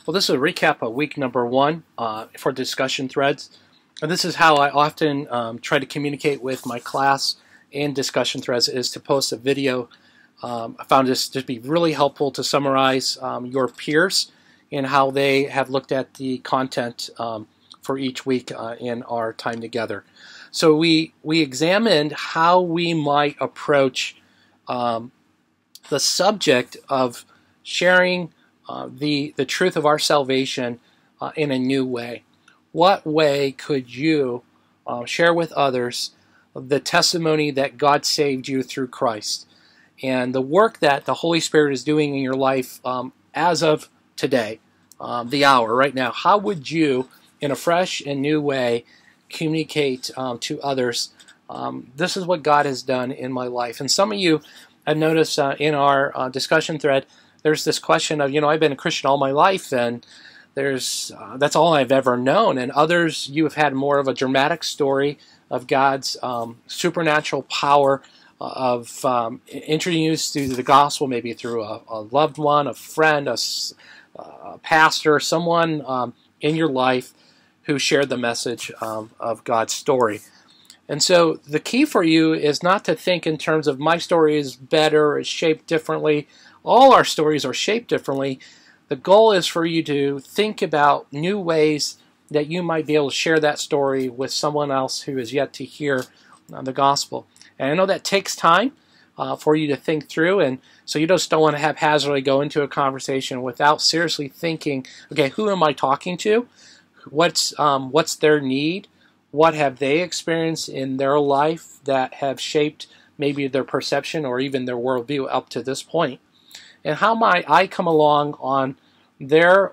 Well, this is a recap of week number 1 for discussion threads. And this is how I often try to communicate with my class in discussion threads, is to post a video. I found this to be really helpful to summarize your peers and how they have looked at the content for each week in our time together. So we examined how we might approach the subject of sharing the truth of our salvation in a new way. What way could you share with others the testimony that God saved you through Christ and the work that the Holy Spirit is doing in your life as of today, the hour, right now? How would you, in a fresh and new way, communicate to others, this is what God has done in my life? And some of you have noticed in our discussion thread, there's this question of, I've been a Christian all my life, and that's all I've ever known. And others, you have had more of a dramatic story of God's supernatural power of introduced through the gospel, maybe through a loved one, a friend, a pastor, someone in your life who shared the message of God's story. And so the key for you is not to think in terms of my story is better, is shaped differently. All our stories are shaped differently. The goal is for you to think about new ways that you might be able to share that story with someone else who is yet to hear the gospel. And I know that takes time for you to think through, and so you just don't want to haphazardly go into a conversation without seriously thinking, okay, who am I talking to? What's their need? What have they experienced in their life that have shaped maybe their perception or even their worldview up to this point? And how might I come along on their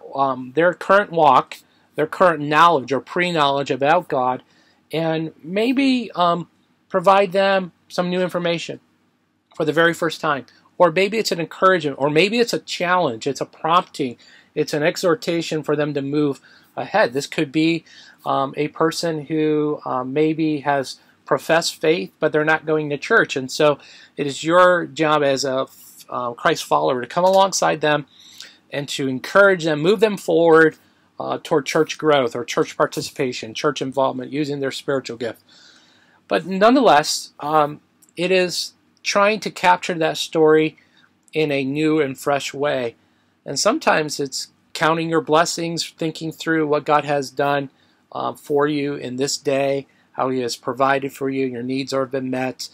current walk, their current knowledge or pre-knowledge about God, and maybe provide them some new information for the very first time? Or maybe it's an encouragement, or maybe it's a challenge, it's a prompting, it's an exhortation for them to move ahead. This could be a person who maybe has professed faith, but they're not going to church. And so it is your job as a Christ follower to come alongside them and to encourage them, move them forward toward church growth or church participation, church involvement, using their spiritual gift. But nonetheless, it is trying to capture that story in a new and fresh way. And sometimes it's counting your blessings, thinking through what God has done for you in this day, how He has provided for you, your needs have been met.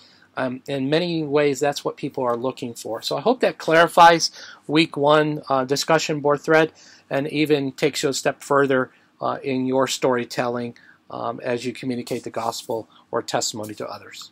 In many ways, that's what people are looking for. So I hope that clarifies week 1 discussion board thread, and even takes you a step further in your storytelling as you communicate the gospel or testimony to others.